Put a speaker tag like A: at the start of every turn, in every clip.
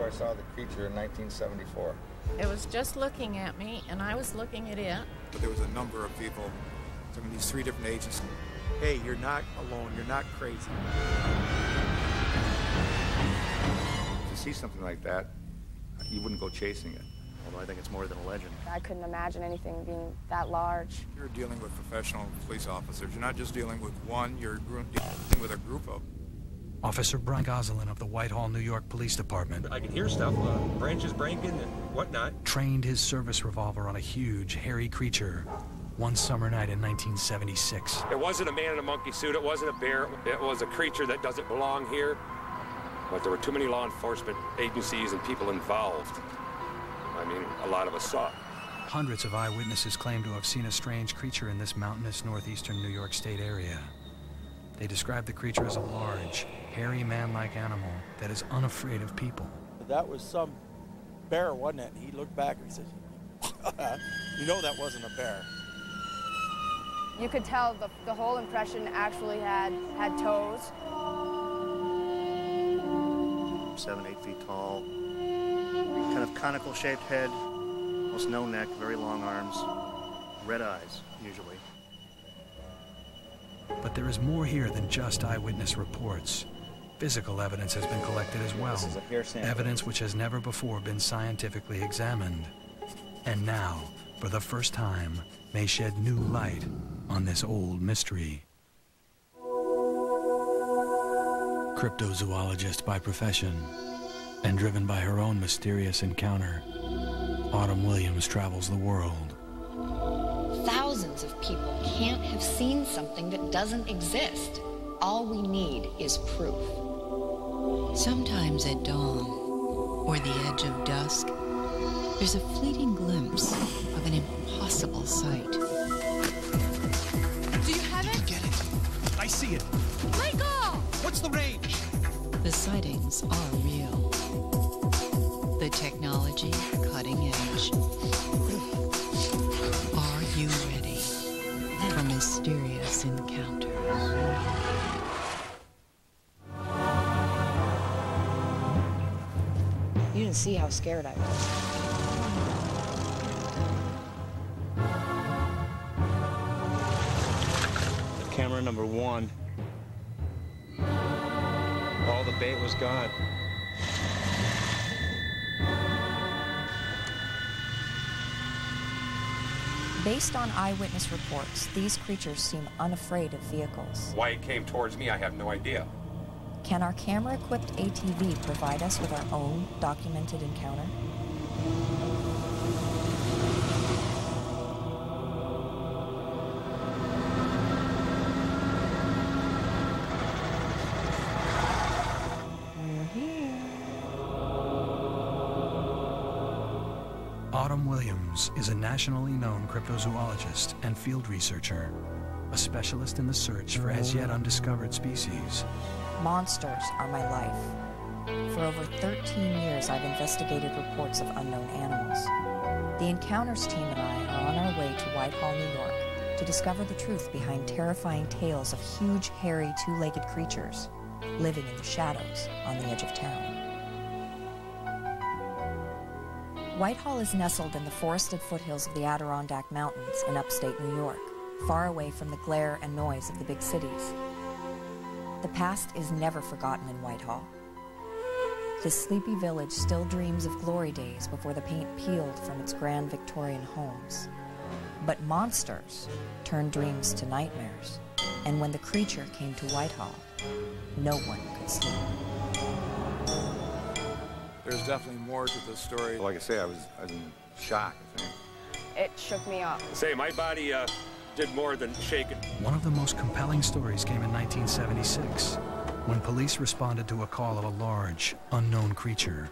A: where I saw the creature in 1974.
B: It was just looking at me, and I was looking at it.
C: But there was a number of people from these 3 different agencies. Hey, you're not alone. You're not crazy.
A: To see something like that, you wouldn't go chasing it.
D: Although I think it's more than a legend.
E: I couldn't imagine anything being that large.
C: You're dealing with professional police officers. You're not just dealing with one, you're dealing with a group of them.
F: Officer Brian Gosselin of the Whitehall, New York Police Department.
G: I can hear stuff, branches breaking and whatnot.
F: Trained his service revolver on a huge, hairy creature one summer night in 1976.
G: It wasn't a man in a monkey suit. It wasn't a bear. It was a creature that doesn't belong here. But there were too many law enforcement agencies and people involved. I mean, a lot of us saw it.
F: Hundreds of eyewitnesses claim to have seen a strange creature in this mountainous northeastern New York State area. They describe the creature as a large, hairy man-like animal that is unafraid of people.
H: That was some bear, wasn't it? He looked back and he said, you know that wasn't a bear.
E: You could tell the whole impression actually had toes.
D: 7, 8 feet tall. Kind of conical shaped head, almost no neck, very long arms, red eyes, usually.
F: But there is more here than just eyewitness reports. Physical evidence has been collected as well. Evidence which has never before been scientifically examined. And now, for the first time, may shed new light on this old mystery. Cryptozoologist by profession, and driven by her own mysterious encounter, Autumn Williams travels the world.
I: Thousands of people can't have seen something that doesn't exist. All we need is proof.
J: Sometimes at dawn, or the edge of dusk, there's a fleeting glimpse of an impossible sight.
E: Do you have it?
F: Get it. I see it.
E: Michael!
F: What's the range?
J: The sightings are real. The technology, cutting edge. Are you ready for mysterious encounters?
E: You didn't see how scared I was.
D: Camera number 1.
G: All the bait was gone.
K: Based on eyewitness reports, these creatures seem unafraid of vehicles.
G: Why it came towards me, I have no idea.
K: Can our camera-equipped ATV provide us with our own documented encounter?
F: Autumn Williams is a nationally known cryptozoologist and field researcher, a specialist in the search for as yet undiscovered species.
K: Monsters are my life. For over 13 years, I've investigated reports of unknown animals. The Encounters team and I are on our way to Whitehall, New York, to discover the truth behind terrifying tales of huge, hairy, two-legged creatures living in the shadows on the edge of town. Whitehall is nestled in the forested foothills of the Adirondack Mountains in upstate New York, far away from the glare and noise of the big cities. The past is never forgotten in Whitehall. This sleepy village still dreams of glory days before the paint peeled from its grand Victorian homes. But monsters turned dreams to nightmares, and when the creature came to Whitehall, no one could sleep.
C: There's definitely more to the story.
A: Like I say, I was in shock, I think.
E: It shook me up.
G: Say, my body did more than shaking.
F: One of the most compelling stories came in 1976, when police responded to a call of a large, unknown creature.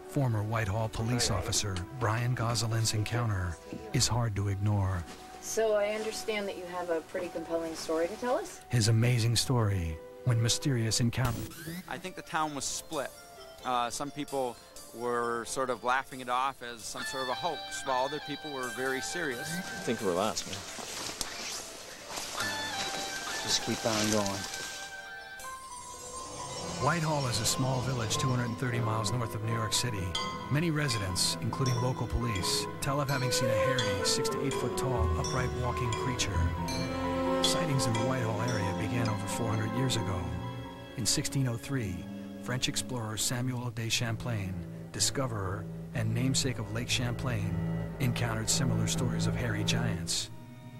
F: Former Whitehall police officer Brian Gosselin's encounter is hard to ignore.
L: So I understand that you have a pretty compelling story to tell us?
F: His amazing story when mysterious encounter.
M: I think the town was split. Some people were sort of laughing it off as some sort of a hoax, while other people were very serious.
D: Think relax, man. Just keep on going.
F: Whitehall is a small village 230 miles north of New York City. Many residents, including local police, tell of having seen a hairy, 6 to 8 foot tall, upright walking creature. Sightings in the Whitehall area began over 400 years ago. In 1603, French explorer Samuel de Champlain, discoverer and namesake of Lake Champlain, encountered similar stories of hairy giants.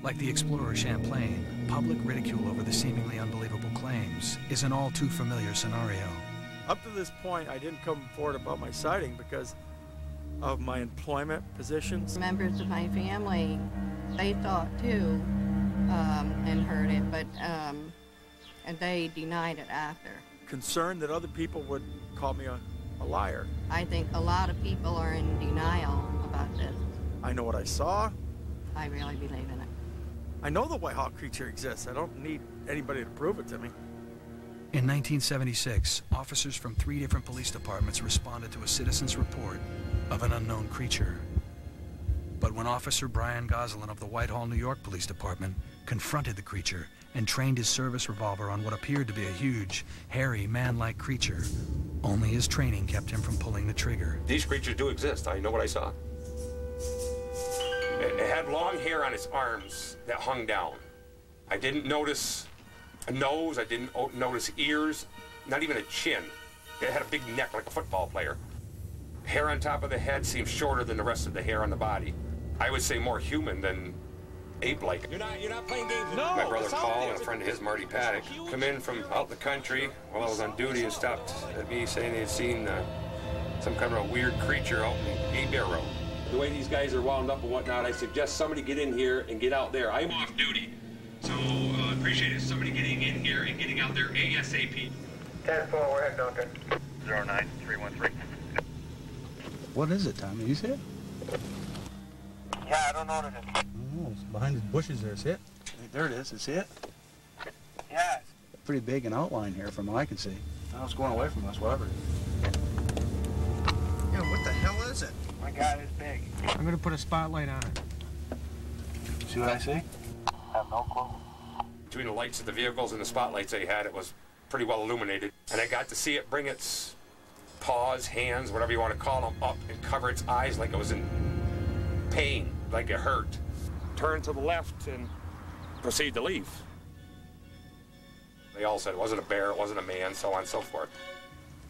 F: Like the explorer Champlain, public ridicule over the seemingly unbelievable claims is an all too familiar scenario.
H: Up to this point, I didn't come forward about my sighting because of my employment positions.
N: Members of my family, they thought too, and heard it, but and they denied it after.
H: Concerned that other people would call me a liar.
N: I think a lot of people are in denial about this.
H: I know what I saw.
N: I really believe in it.
H: I know the Whitehall creature exists. I don't need anybody to prove it to me.
F: In 1976, officers from 3 different police departments responded to a citizen's report of an unknown creature. But when Officer Brian Goslin of the Whitehall, New York Police Department confronted the creature and trained his service revolver on what appeared to be a huge, hairy, man-like creature, only his training kept him from pulling the trigger.
G: These creatures do exist. I know what I saw. It had long hair on its arms that hung down. I didn't notice a nose. I didn't notice ears, not even a chin. It had a big neck like a football player. Hair on top of the head seemed shorter than the rest of the hair on the body. I would say more human than ape-like. You're not playing games. No, my brother Paul and a friend of his, Marty Paddock, come in from out in the country while I was on duty and stopped at me saying they had seen some kind of a weird creature out in the Ape Road. The way these guys are wound up and whatnot, I suggest somebody get in here and get out there. I'm off duty, so appreciate it. Somebody getting in here and getting out there ASAP.
O: 10-4, we're heading out there. 09313.
P: What is it, Tommy? You see it?
O: Yeah, I don't know what it is.
P: Oh, it's behind the bushes there. See it? There it is. You see it?
O: Yeah.
P: Pretty big in outline here from what I can see. Now it's going away from us, whatever.
D: Yeah, what the hell is it?
O: My God, it's big.
Q: I'm going to put a spotlight on it.
P: See what I see?
O: I have no clue.
G: Between the lights of the vehicles and the spotlights they had, it was pretty well illuminated. And I got to see it bring its paws, hands, whatever you want to call them, up and cover its eyes like it was in pain, like it hurt. Turn to the left and proceed to leave. They all said it wasn't a bear, it wasn't a man, so on and so forth.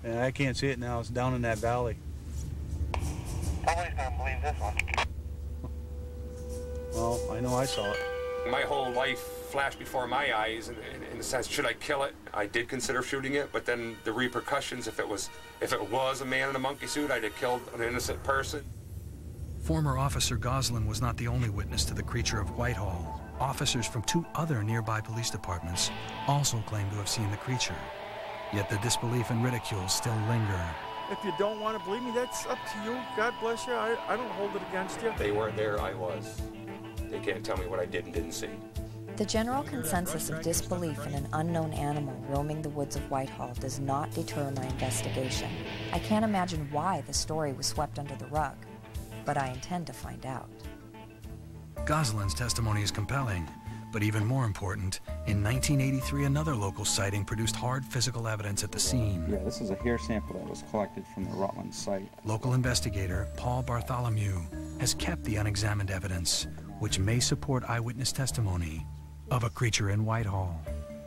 P: Yeah, I can't see it now. It's down in that valley.
O: Nobody's gonna believe this one.
P: Well, I know I saw it.
G: My whole life flashed before my eyes in the sense, should I kill it? I did consider shooting it, but then the repercussions, if it was a man in a monkey suit, I'd have killed an innocent person.
F: Former Officer Goslin was not the only witness to the Creature of Whitehall. Officers from 2 other nearby police departments also claimed to have seen the creature. Yet the disbelief and ridicule still linger.
H: If you don't want to believe me, that's up to you. God bless you. I don't hold it against you.
G: They weren't there, I was. They can't tell me what I did and didn't see.
K: The general consensus of disbelief in an unknown animal roaming the woods of Whitehall does not deter my investigation. I can't imagine why the story was swept under the rug, but I intend to find out.
F: Goslin's testimony is compelling, but even more important, in 1983 another local sighting produced hard physical evidence at the scene.
R: Yeah, this is a hair sample that was collected from the Rutland site.
F: Local investigator Paul Bartholomew has kept the unexamined evidence, which may support eyewitness testimony of a creature in Whitehall.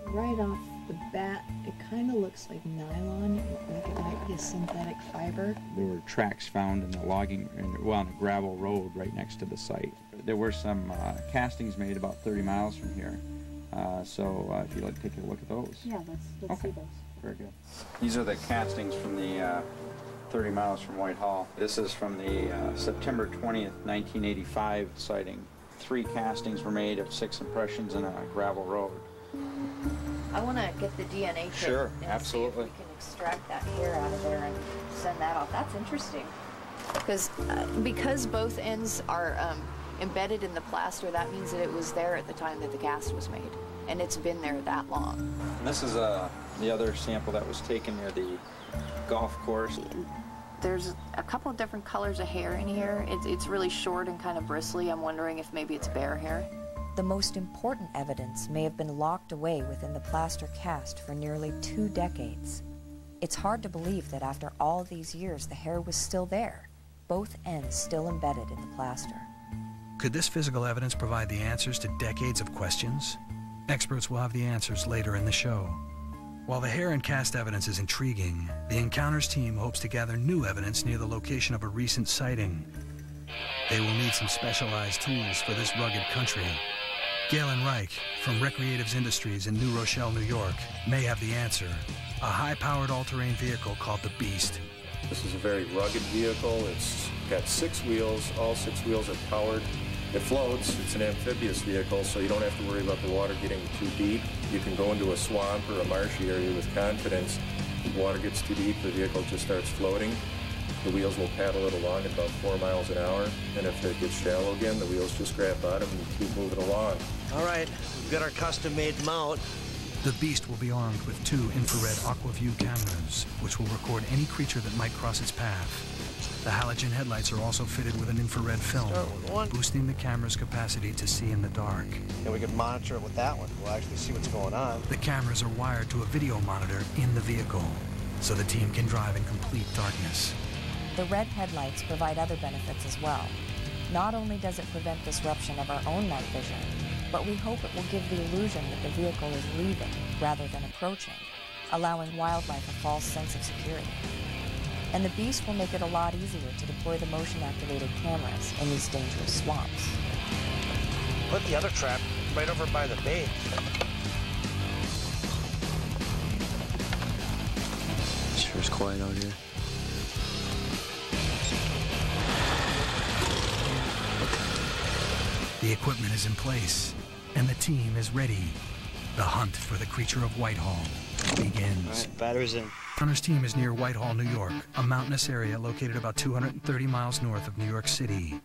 S: Right off the bat, it kind of looks like nylon, like it might be a synthetic fiber.
R: There were tracks found in the logging, on a gravel road right next to the site. There were some castings made about 30 miles from here. So if you'd like to take a look at those.
S: Yeah, let's see those.
R: Very good. These are the castings from the 30 miles from Whitehall. This is from the September 20th, 1985 sighting. 3 castings were made of 6 impressions in a gravel road.
L: I want to get the DNA kit
R: Sure,
L: and
R: absolutely.
L: see if we can extract that hair out of there and send that off. That's interesting. Because both ends are embedded in the plaster, that means that it was there at the time that the cast was made, and it's been there that long.
R: And this is the other sample that was taken near the golf course.
L: There's a couple of different colors of hair in here. It's really short and kind of bristly. I'm wondering if maybe it's bear hair.
K: The most important evidence may have been locked away within the plaster cast for nearly 2 decades. It's hard to believe that after all these years, the hair was still there, both ends still embedded in the plaster.
F: Could this physical evidence provide the answers to decades of questions? Experts will have the answers later in the show. While the hair and cast evidence is intriguing, the Encounters team hopes to gather new evidence near the location of a recent sighting. They will need some specialized tools for this rugged country. Galen Reich from Recreatives Industries in New Rochelle, New York, may have the answer. A high-powered all-terrain vehicle called the Beast.
T: This is a very rugged vehicle. It's got 6 wheels. All 6 wheels are powered. It floats. It's an amphibious vehicle, so you don't have to worry about the water getting too deep. You can go into a swamp or a marshy area with confidence. If the water gets too deep, the vehicle just starts floating. The wheels will paddle it along at about 4 miles an hour, and if it gets shallow again, the wheels just grab bottom and keep moving along.
U: All right, we've got our custom-made mount.
F: The Beast will be armed with 2 infrared AquaView cameras, which will record any creature that might cross its path. The halogen headlights are also fitted with an infrared film, boosting the camera's capacity to see in the dark.
U: And we can monitor it with that one. We'll actually see what's going on.
F: The cameras are wired to a video monitor in the vehicle, so the team can drive in complete darkness.
K: The red headlights provide other benefits as well. Not only does it prevent disruption of our own night vision, but we hope it will give the illusion that the vehicle is leaving rather than approaching, allowing wildlife a false sense of security. And the Beast will make it a lot easier to deploy the motion-activated cameras in these dangerous swamps.
U: Put the other trap right over by the bait.
V: Sure is quiet out here.
F: The equipment is in place, and the team is ready. The hunt for the Creature of Whitehall begins.
U: All right, batteries in.
F: Hunter's team is near Whitehall, New York, a mountainous area located about 230 miles north of New York City.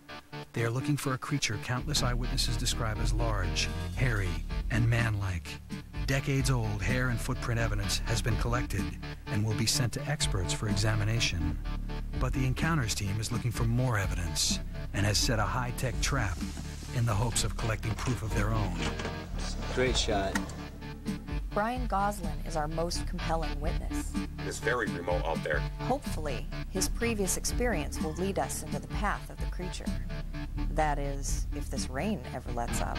F: They are looking for a creature countless eyewitnesses describe as large, hairy, and man-like. Decades-old hair and footprint evidence has been collected and will be sent to experts for examination. But the Encounters team is looking for more evidence and has set a high-tech trap in the hopes of collecting proof of their own.
V: Great shot.
K: Brian Goslin is our most compelling witness.
G: It's very remote out there.
K: Hopefully, his previous experience will lead us into the path of the creature. That is, if this rain ever lets up.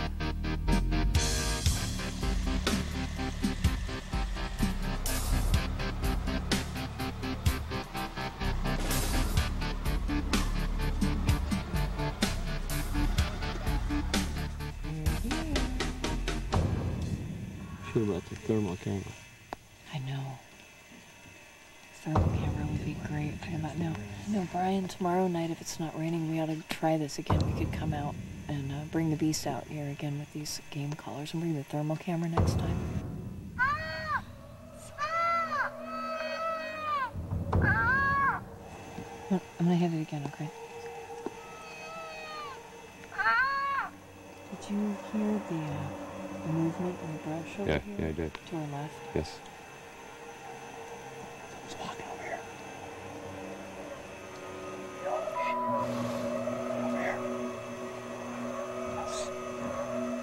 V: Sure about the thermal camera.
S: I know. Thermal camera would be great. I thought, no, Brian, tomorrow night, if it's not raining, we ought to try this again. We could come out and bring the Beast out here again with these game collars and bring the thermal camera next time. I'm gonna hit it again, okay? Did you hear the movement in the brush over here?
V: Yeah, I did.
S: To our left?
V: Yes.
U: Someone's walking over here. Over here. Yes.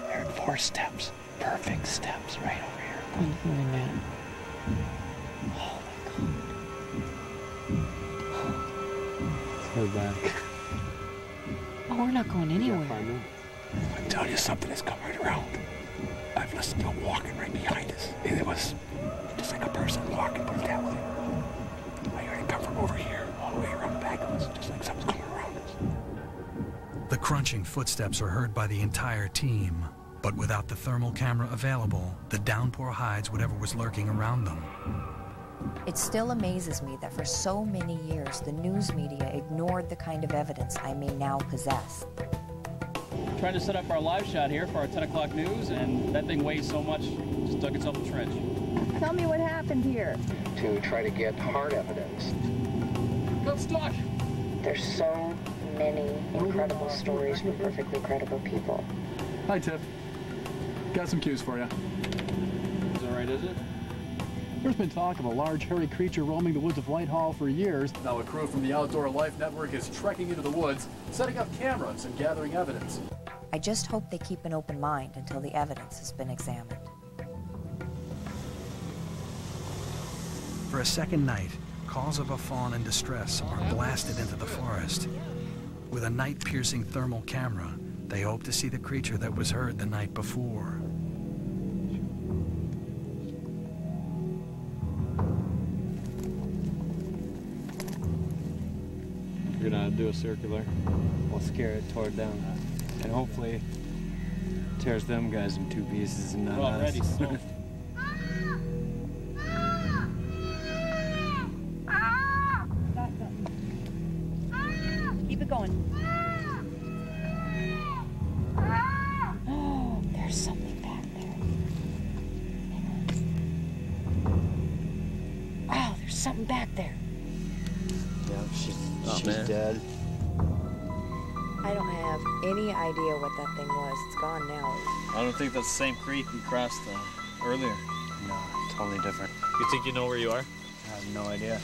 U: There are 4 steps. Perfect steps right over here.
S: I'm hearing that.
U: Oh my
V: Let's head back.
S: Oh, we're not going anywhere.
U: I'm telling you, something has come right around. I've listened to him walking right behind us. It was just like a person walking, put it that way. I heard it come from over here, all the way around the back of us, just like something's coming around us.
F: The crunching footsteps are heard by the entire team, but without the thermal camera available, the downpour hides whatever was lurking around them.
K: It still amazes me that for so many years, the news media ignored the kind of evidence I may now possess.
W: Trying to set up our live shot here for our 10 o'clock news, and that thing weighs so much, it just dug itself a trench.
E: Tell me what happened here.
X: To try to get hard evidence.
W: Got stuck!
X: There's so many incredible stories from perfectly credible people.
Y: Hi, Tiff. Got some cues for you.
W: Is that right, is it?
Y: There's been talk of a large, hairy creature roaming the woods of Whitehall for years. Now a crew from the Outdoor Life Network is trekking into the woods, setting up cameras and gathering evidence.
K: I just hope they keep an open mind until the evidence has been examined.
F: For a second night, calls of a fawn in distress are blasted into the forest. With a night-piercing thermal camera, they hope to see the creature that was heard the night before.
V: We're gonna do a circular. We'll scare it toward down, and hopefully tears them guys in two pieces and not us.
W: Already so.
K: Keep it going. Oh, there's something back there. Oh, there's something back there.
V: Yeah, she's dead.
K: I don't have any idea what that thing was. It's gone now.
A: I don't think that's the same creek we crossed earlier.
V: No, totally different.
A: You think you know where you are?
V: I have no idea.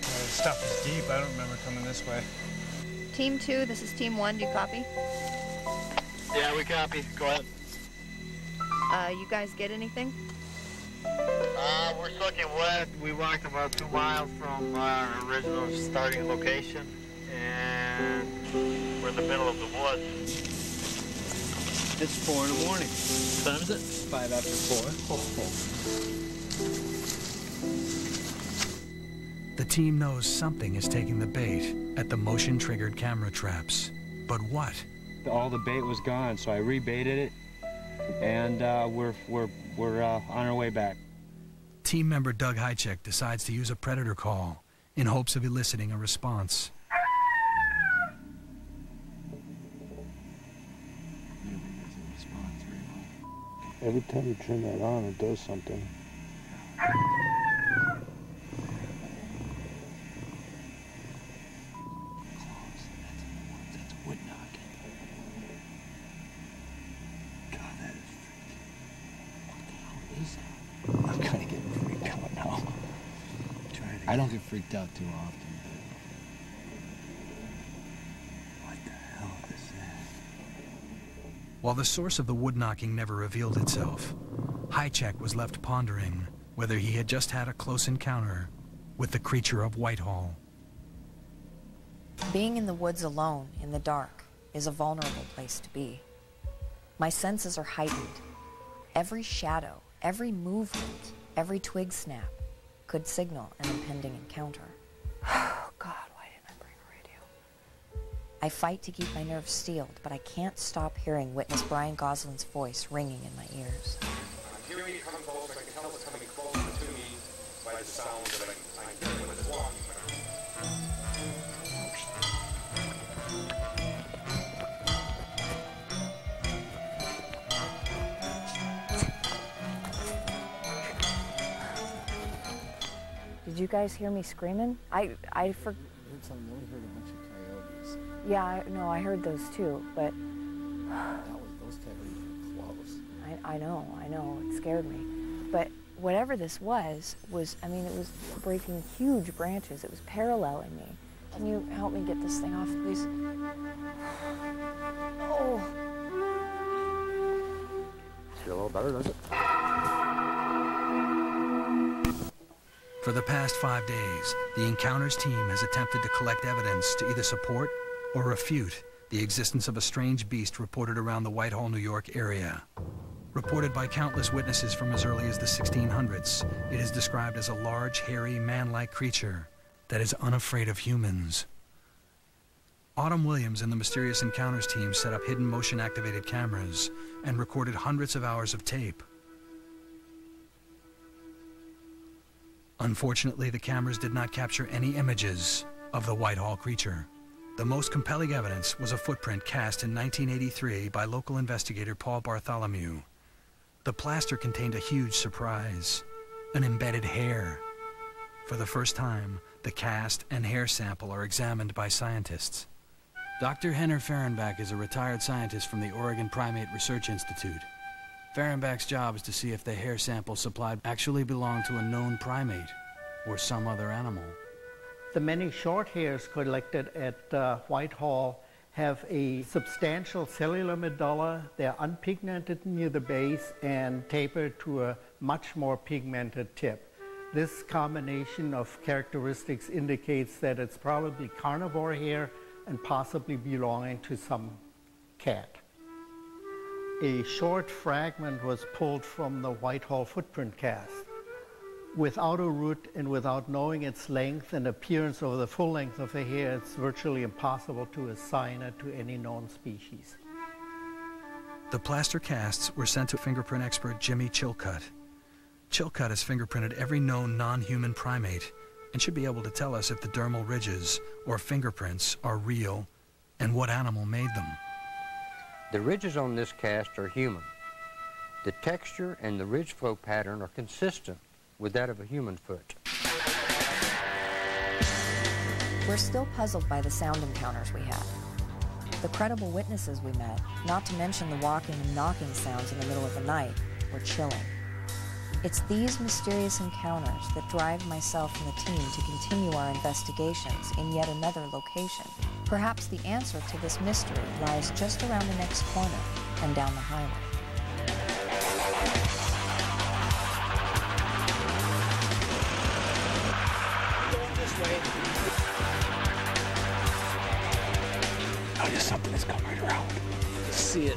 Q: This stuff is deep. I don't remember coming this way.
L: Team 2, this is Team 1. Do you copy?
A: Yeah, we copy. Go ahead.
L: You guys get anything?
O: We're soaking wet. We walked about 2 miles from our original starting location, and we're in the middle of the woods.
A: It's 4 in the morning. What time is it?
V: 5 after 4.
F: The team knows something is taking the bait at the motion-triggered camera traps. But what?
V: All the bait was gone, so I rebaited it, and we're on our way back.
F: Team member Doug Hychek decides to use a predator call in hopes of eliciting a response.
V: Every time you turn that on, it does something.
U: That's wood knocking. God, that is freaky. What the hell is that? I'm kind of getting freaked out now. I don't get freaked out too often. What the hell is that?
F: While the source of the wood knocking never revealed itself, Hychek was left pondering whether he had just had a close encounter with the Creature of Whitehall.
K: Being in the woods alone in the dark is a vulnerable place to be. My senses are heightened. Every shadow, every movement, every twig snap could signal an impending encounter. Oh, God, why didn't I bring a radio? I fight to keep my nerves steeled, but I can't stop hearing witness Brian Gosling's voice ringing in my ears.
G: I'm hearing it coming close. I can tell it's coming closer to me by the sound that I'm hearing when it's walking.
K: Did you guys hear me screaming? I
V: We heard a bunch of coyotes.
K: Yeah, I heard those too, but
V: Those coyotes were close.
K: I know, it scared me. But whatever this was, I mean, it was breaking huge branches. It was paralleling me. Can you help me get this thing off, please? Oh.
V: Feel a little better, does it?
F: For the past 5 days, the Encounters team has attempted to collect evidence to either support or refute the existence of a strange beast reported around the Whitehall, New York area. Reported by countless witnesses from as early as the 1600s, it is described as a large, hairy, man-like creature that is unafraid of humans. Autumn Williams and the Mysterious Encounters team set up hidden motion-activated cameras and recorded hundreds of hours of tape. Unfortunately, the cameras did not capture any images of the Whitehall creature. The most compelling evidence was a footprint cast in 1983 by local investigator Paul Bartholomew. The plaster contained a huge surprise, an embedded hair. For the first time, the cast and hair sample are examined by scientists. Dr. Henner Fehrenbach is a retired scientist from the Oregon Primate Research Institute. Fehrenbach's job is to see if the hair sample supplied actually belonged to a known primate or some other animal.
B: The many short hairs collected at Whitehall have a substantial cellular medulla. They're unpigmented near the base and tapered to a much more pigmented tip. This combination of characteristics indicates that it's probably carnivore hair and possibly belonging to some cat. A short fragment was pulled from the Whitehall footprint cast. Without a root and without knowing its length and appearance over the full length of a hair, it's virtually impossible to assign it to any known species.
F: The plaster casts were sent to fingerprint expert Jimmy Chilcutt. Chilcutt has fingerprinted every known non-human primate and should be able to tell us if the dermal ridges or fingerprints are real and what animal made them.
C: The ridges on this cast are human. The texture and the ridge flow pattern are consistent with that of a human foot.
K: We're still puzzled by the sound encounters we had. The credible witnesses we met, not to mention the walking and knocking sounds in the middle of the night, were chilling. It's these mysterious encounters that drive myself and the team to continue our investigations in yet another location. Perhaps the answer to this mystery lies just around the next corner and down the highway.
O: Going this way.
U: Oh, there's something that's come right around.
A: See it.